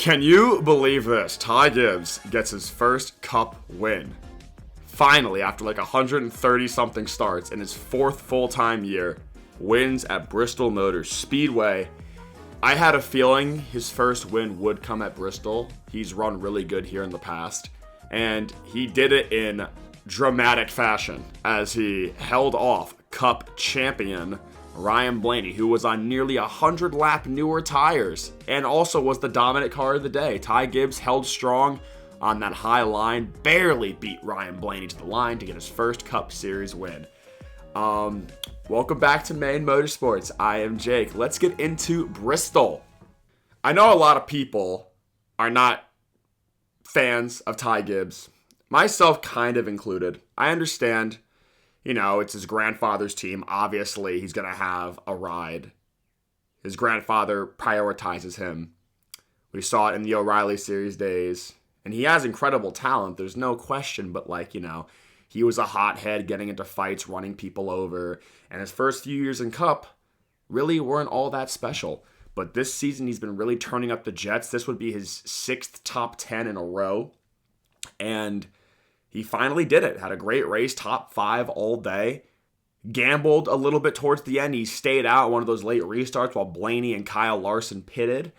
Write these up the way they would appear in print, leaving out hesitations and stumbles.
Can you believe this? Ty Gibbs gets his first Cup win. Finally, after like 130 something starts in his fourth full-time year, wins at Bristol Motor Speedway. I had a feeling his first win would come at Bristol. He's run really good here in the past, and he did it in dramatic fashion as he held off Cup champion Ryan Blaney, who was on nearly 100-lap newer tires and also was the dominant car of the day. Ty Gibbs held strong on that high line, barely beat Ryan Blaney to the line to get his first Cup Series win. Welcome back to Maine Motorsports. I am Jake. Let's get into Bristol. I know a lot of people are not fans of Ty Gibbs, myself kind of included. I understand, it's his grandfather's team. Obviously, he's going to have a ride. His grandfather prioritizes him. We saw it in the O'Reilly Series days. And he has incredible talent, there's no question, but he was a hothead getting into fights, running people over, and his first few years in Cup really weren't all that special. But this season, he's been really turning up the jets. This would be his 6th top 10 in a row, and he finally did it. Had a great race, top 5 all day. Gambled a little bit towards the end. He stayed out one of those late restarts while Blaney and Kyle Larson pitted.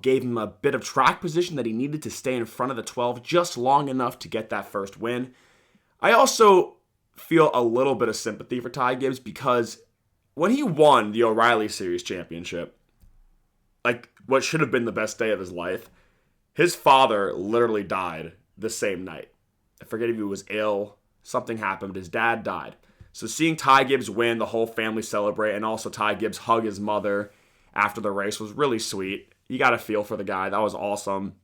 Gave him a bit of track position that he needed to stay in front of the 12 just long enough to get that first win. I also feel a little bit of sympathy for Ty Gibbs because when he won the O'Reilly Series championship, what should have been the best day of his life, his father literally died the same night. I forget if he was ill, something happened, but his dad died. So seeing Ty Gibbs win, the whole family celebrate, and also Ty Gibbs hug his mother after the race was really sweet. You got to feel for the guy. That was awesome,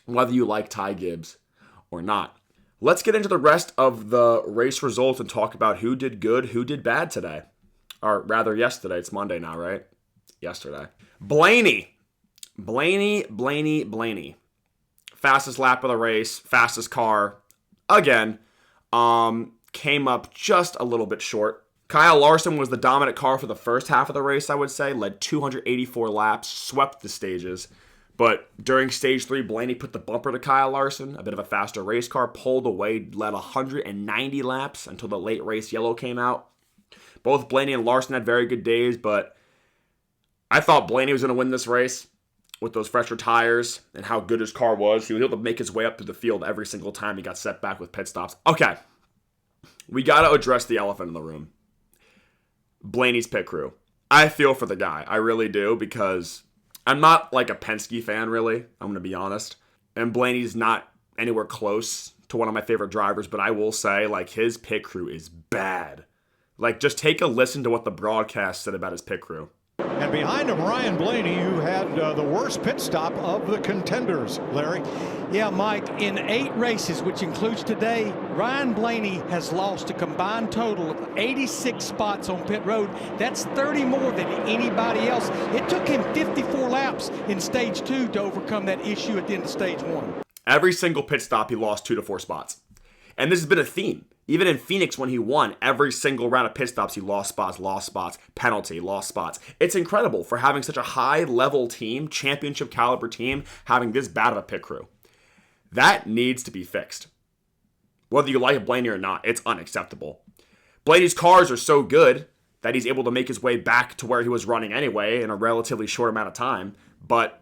whether you like Ty Gibbs or not. Let's get into the rest of the race results and talk about who did good, who did bad today. Or rather, yesterday. It's Monday now, right? Yesterday. Blaney. Fastest lap of the race, fastest car. Again, came up just a little bit short. Kyle Larson was the dominant car for the first half of the race, I would say. Led 284 laps, swept the stages. But during stage 3, Blaney put the bumper to Kyle Larson, a bit of a faster race car, pulled away, led 190 laps until the late race yellow came out. Both Blaney and Larson had very good days, but I thought Blaney was going to win this race with those fresher tires and how good his car was. He was able to make his way up through the field every single time he got set back with pit stops. Okay, we got to address the elephant in the room. Blaney's pit crew. I feel for the guy. I really do, because I'm not a Penske fan, really. I'm going to be honest. And Blaney's not anywhere close to one of my favorite drivers, but I will say, his pit crew is bad. Just take a listen to what the broadcast said about his pit crew. And behind him, Ryan Blaney, who had the worst pit stop of the contenders, Larry. Yeah, Mike, in 8 races, which includes today, Ryan Blaney has lost a combined total of 86 spots on pit road. That's 30 more than anybody else. It took him 54 laps in stage 2 to overcome that issue at the end of stage 1. Every single pit stop, he lost 2 to 4 spots. And this has been a theme. Even in Phoenix, when he won, every single round of pit stops, he lost spots, penalty, lost spots. It's incredible for having such a high-level team, championship-caliber team, having this bad of a pit crew. That needs to be fixed. Whether you like Blaney or not, it's unacceptable. Blaney's cars are so good that he's able to make his way back to where he was running anyway in a relatively short amount of time, but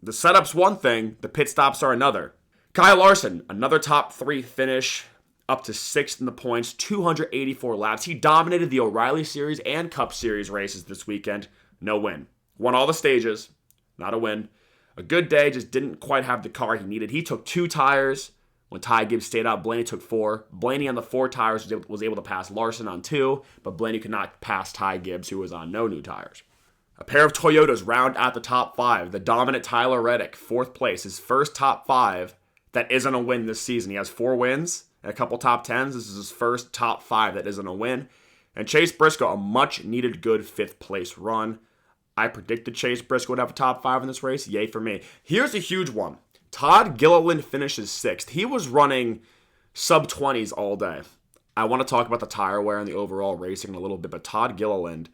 the setup's one thing, the pit stops are another. Kyle Larson, another top 3 finish, up to 6th in the points, 284 laps. He dominated the O'Reilly Series and Cup Series races this weekend. No win. Won all the stages. Not a win. A good day, just didn't quite have the car he needed. He took 2 tires. When Ty Gibbs stayed out, Blaney took 4. Blaney on the 4 tires was able to pass Larson on 2, but Blaney could not pass Ty Gibbs, who was on no new tires. A pair of Toyotas round out the top 5. The dominant Tyler Reddick, 4th place, his first top 5 that isn't a win this season. He has 4 wins and a couple top 10s. This is his first top 5 that isn't a win. And Chase Briscoe, a much-needed good 5th place run. I predicted Chase Briscoe would have a top 5 in this race. Yay for me. Here's a huge one. Todd Gilliland finishes 6th. He was running sub-20s all day. I want to talk about the tire wear and the overall racing in a little bit, but Todd Gilliland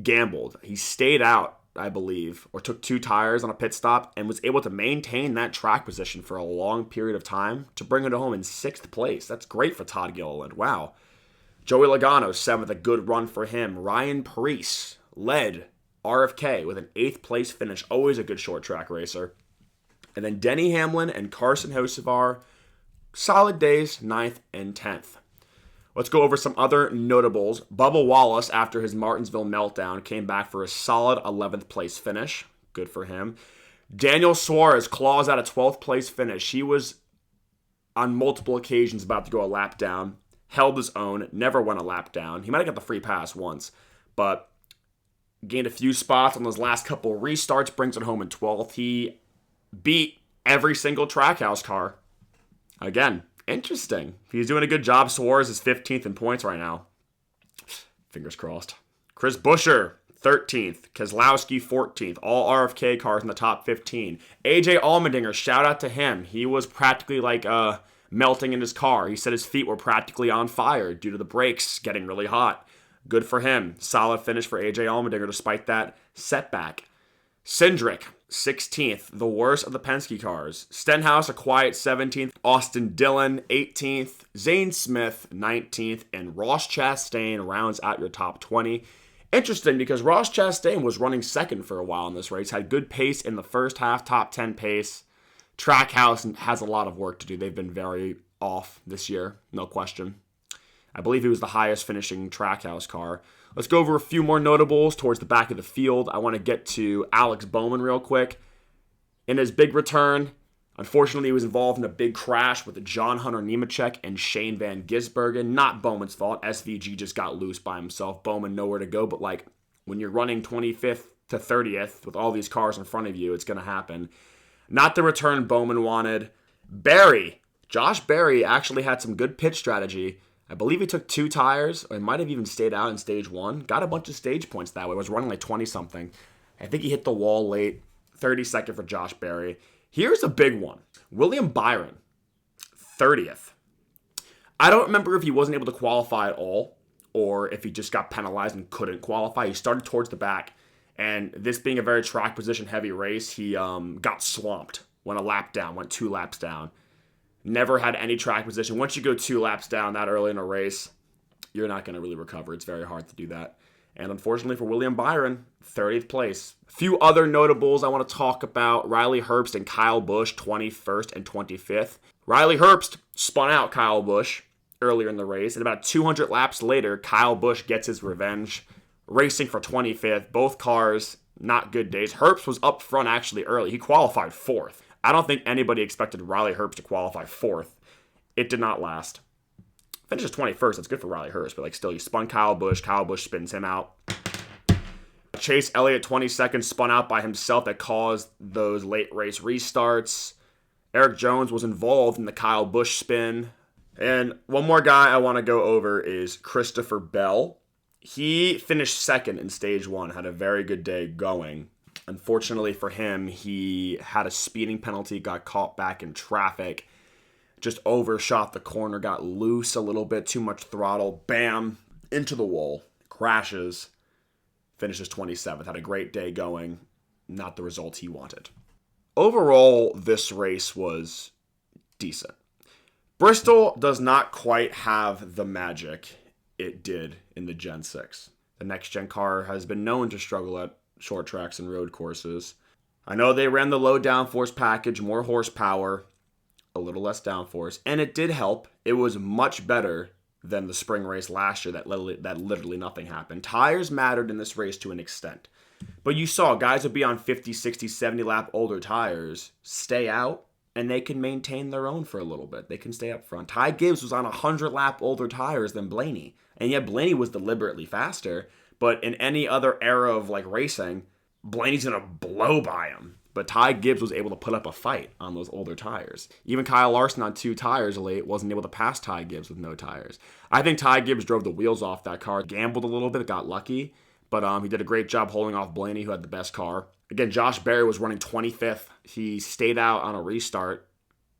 gambled. He stayed out I believe, or took 2 tires on a pit stop and was able to maintain that track position for a long period of time to bring it home in 6th place. That's great for Todd Gilliland. Wow. Joey Logano, 7th, a good run for him. Ryan Preece led RFK with an 8th place finish, always a good short track racer. And then Denny Hamlin and Carson Hocevar, solid days, 9th and 10th. Let's go over some other notables. Bubba Wallace, after his Martinsville meltdown, came back for a solid 11th place finish. Good for him. Daniel Suarez claws out a 12th place finish. He was on multiple occasions about to go a lap down, held his own, never went a lap down. He might have got the free pass once, but gained a few spots on those last couple restarts, brings it home in 12th. He beat every single Trackhouse car. Again, interesting. He's doing a good job. Suarez is 15th in points right now. Fingers crossed. Chris Buescher, 13th. Keselowski, 14th. All RFK cars in the top 15. AJ Allmendinger, shout out to him. He was practically like melting in his car. He said his feet were practically on fire due to the brakes getting really hot. Good for him. Solid finish for AJ Allmendinger despite that setback. Cindric, 16th, the worst of the Penske cars. Stenhouse, a quiet 17th. Austin Dillon, 18th. Zane Smith, 19th. And Ross Chastain rounds out your top 20. Interesting because Ross Chastain was running second for a while in this race. Had good pace in the first half, top 10 pace. Trackhouse has a lot of work to do. They've been very off this year, no question. I believe he was the highest finishing Trackhouse car. Let's go over a few more notables towards the back of the field. I want to get to Alex Bowman real quick. In his big return, unfortunately, he was involved in a big crash with John Hunter Nemechek and Shane Van Gisbergen. Not Bowman's fault. SVG just got loose by himself. Bowman nowhere to go, but like when you're running 25th to 30th with all these cars in front of you, it's going to happen. Not the return Bowman wanted. Josh Berry actually had some good pitch strategy. I believe he took 2 tires, or he might have even stayed out in stage 1. Got a bunch of stage points that way. Was running like 20-something. I think he hit the wall late. 32nd for Josh Berry. Here's a big one. William Byron, 30th. I don't remember if he wasn't able to qualify at all, or if he just got penalized and couldn't qualify. He started towards the back, and this being a very track position heavy race, he got swamped. Went a lap down, went 2 laps down. Never had any track position. Once you go 2 laps down that early in a race, you're not going to really recover. It's very hard to do that. And unfortunately for William Byron, 30th place. A few other notables I want to talk about. Riley Herbst and Kyle Busch, 21st and 25th. Riley Herbst spun out Kyle Busch earlier in the race. And about 200 laps later, Kyle Busch gets his revenge, racing for 25th. Both cars, not good days. Herbst was up front actually early. He qualified 4th. I don't think anybody expected Riley Herbst to qualify 4th. It did not last. Finishes 21st. That's good for Riley Herbst, but like still, he spun Kyle Busch. Kyle Busch spins him out. Chase Elliott, 22nd, spun out by himself. That caused those late race restarts. Eric Jones was involved in the Kyle Busch spin. And one more guy I want to go over is Christopher Bell. He finished 2nd in stage 1. Had a very good day going. Unfortunately for him, he had a speeding penalty, got caught back in traffic, just overshot the corner, got loose a little bit, too much throttle, bam, into the wall, crashes, finishes 27th. Had a great day going, not the results he wanted. Overall, this race was decent. Bristol does not quite have the magic it did in the Gen 6. The next-gen car has been known to struggle at short tracks and road courses. I know they ran the low downforce package, more horsepower, a little less downforce, and it did help. It was much better than the spring race last year that literally nothing happened. Tires mattered in this race to an extent. But you saw guys would be on 50, 60, 70 lap older tires, stay out, and they can maintain their own for a little bit. They can stay up front. Ty Gibbs was on 100 lap older tires than Blaney. And yet Blaney was deliberately faster. But in any other era of like racing, Blaney's going to blow by him. But Ty Gibbs was able to put up a fight on those older tires. Even Kyle Larson on 2 tires late wasn't able to pass Ty Gibbs with no tires. I think Ty Gibbs drove the wheels off that car, gambled a little bit, got lucky. But he did a great job holding off Blaney, who had the best car. Again, Josh Berry was running 25th. He stayed out on a restart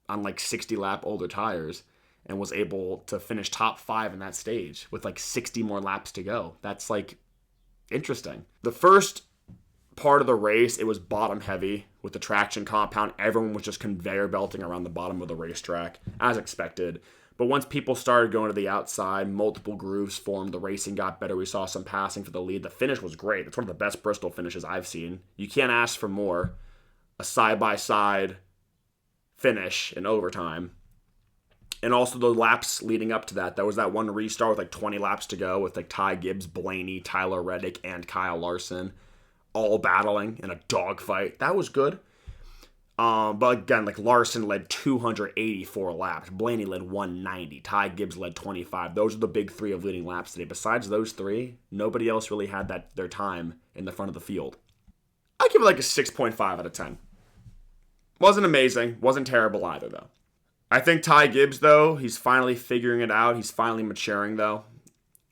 on like 60 lap older tires and was able to finish top 5 in that stage with like 60 more laps to go. That's like interesting. The first part of the race, it was bottom heavy with the traction compound. Everyone was just conveyor belting around the bottom of the racetrack, as expected. But once people started going to the outside, multiple grooves formed. The racing got better. We saw some passing for the lead. The finish was great. It's one of the best Bristol finishes I've seen. You can't ask for more. A side-by-side finish in overtime. And also the laps leading up to that. There was that one restart with like 20 laps to go with like Ty Gibbs, Blaney, Tyler Reddick, and Kyle Larson all battling in a dogfight. That was good. But again, like Larson led 284 laps. Blaney led 190. Ty Gibbs led 25. Those are the big three of leading laps today. Besides those three, nobody else really had their time in the front of the field. I'd give it like a 6.5 out of 10. Wasn't amazing. Wasn't terrible either, though. I think Ty Gibbs, though, he's finally figuring it out. He's finally maturing, though.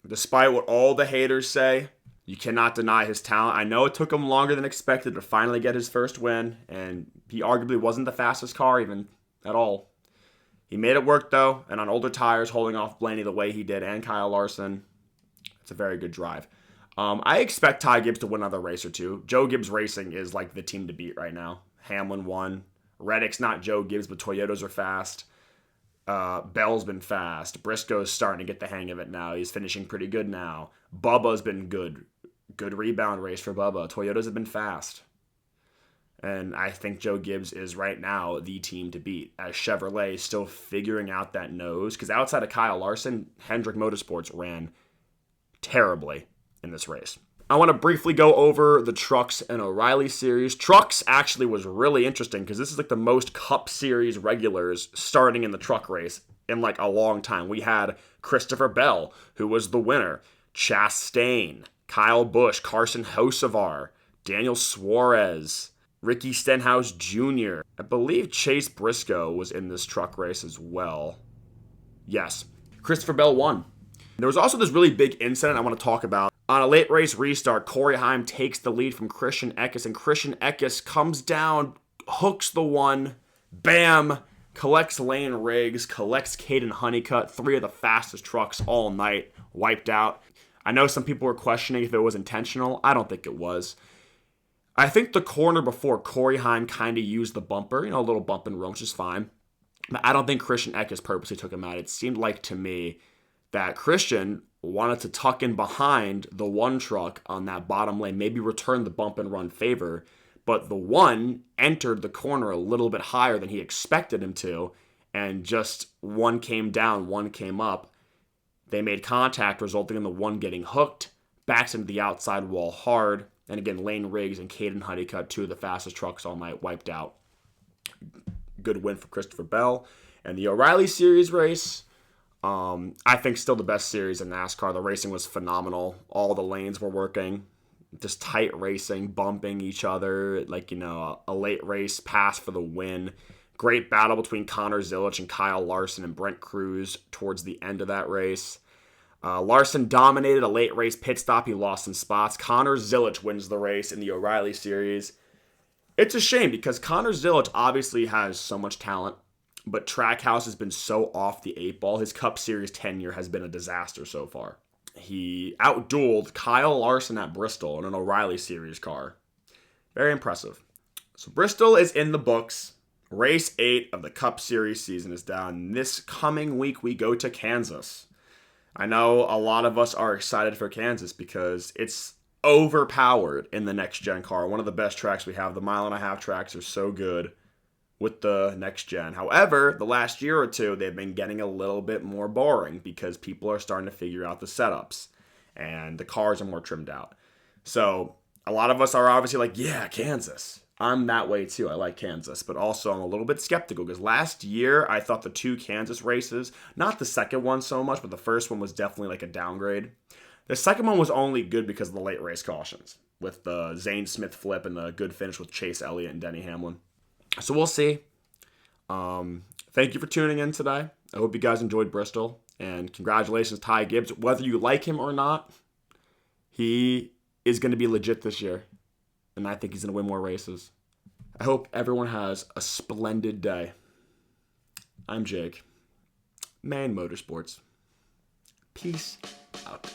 Despite what all the haters say, you cannot deny his talent. I know it took him longer than expected to finally get his first win, and he arguably wasn't the fastest car even at all. He made it work, though, and on older tires, holding off Blaney the way he did and Kyle Larson, it's a very good drive. I expect Ty Gibbs to win another race or two. Joe Gibbs Racing is like the team to beat right now. Hamlin won. Reddick's not Joe Gibbs, but Toyotas are fast. Bell's been fast. Briscoe's starting to get the hang of it now. He's finishing pretty good now. Bubba's been good. Good rebound race for Bubba. Toyotas have been fast. And I think Joe Gibbs is right now the team to beat, as Chevrolet is still figuring out that nose. Because outside of Kyle Larson, Hendrick Motorsports ran terribly in this race. I want to briefly go over the Trucks and O'Reilly series. Trucks actually was really interesting because this is like the most Cup Series regulars starting in the truck race in like a long time. We had Christopher Bell, who was the winner, Chastain, Kyle Busch, Carson Hocevar, Daniel Suarez, Ricky Stenhouse Jr. I believe Chase Briscoe was in this truck race as well. Yes, Christopher Bell won. There was also this really big incident I want to talk about. On a late race restart, Corey Heim takes the lead from Christian Eckes, and Christian Eckes comes down, hooks the one, bam, collects Lane Riggs, collects Caden Honeycutt, three of the fastest trucks all night, wiped out. I know some people were questioning if it was intentional. I don't think it was. I think the corner before, Corey Heim kind of used the bumper, a little bump and run, which is fine. But I don't think Christian Eckes purposely took him out. It seemed like to me that Christian wanted to tuck in behind the one truck on that bottom lane, maybe return the bump and run favor, but the one entered the corner a little bit higher than he expected him to, and just one came down, one came up. They made contact, resulting in the one getting hooked, backs into the outside wall hard, and again, Lane Riggs and Caden Honeycutt, two of the fastest trucks all night, wiped out. Good win for Christopher Bell. And the O'Reilly Series race, I think still the best series in NASCAR. The racing was phenomenal. All the lanes were working. Just tight racing, bumping each other. A late race pass for the win. Great battle between Connor Zilisch and Kyle Larson and Brent Cruz towards the end of that race. Larson dominated a late race pit stop. He lost some spots. Connor Zilisch wins the race in the O'Reilly Series. It's a shame because Connor Zilisch obviously has so much talent, but Trackhouse has been so off the eight ball. His Cup Series tenure has been a disaster so far. He outdueled Kyle Larson at Bristol in an O'Reilly Series car. Very impressive. So Bristol is in the books. Race 8 of the Cup Series season is down. This coming week, we go to Kansas. I know a lot of us are excited for Kansas because it's overpowered in the next-gen car. One of the best tracks we have. The mile-and-a-half tracks are so good with the next-gen. However, the last year or two, they've been getting a little bit more boring because people are starting to figure out the setups, and the cars are more trimmed out. So a lot of us are obviously like, yeah, Kansas. I'm that way too. I like Kansas, but also I'm a little bit skeptical because last year I thought the two Kansas races, not the second one so much, but the first one was definitely like a downgrade. The second one was only good because of the late race cautions with the Zane Smith flip and the good finish with Chase Elliott and Denny Hamlin. So we'll see. Thank you for tuning in today. I hope you guys enjoyed Bristol, and congratulations, Ty Gibbs. Whether you like him or not, he is going to be legit this year. And I think he's going to win more races. I hope everyone has a splendid day. I'm Jake. Man Motorsports. Peace out.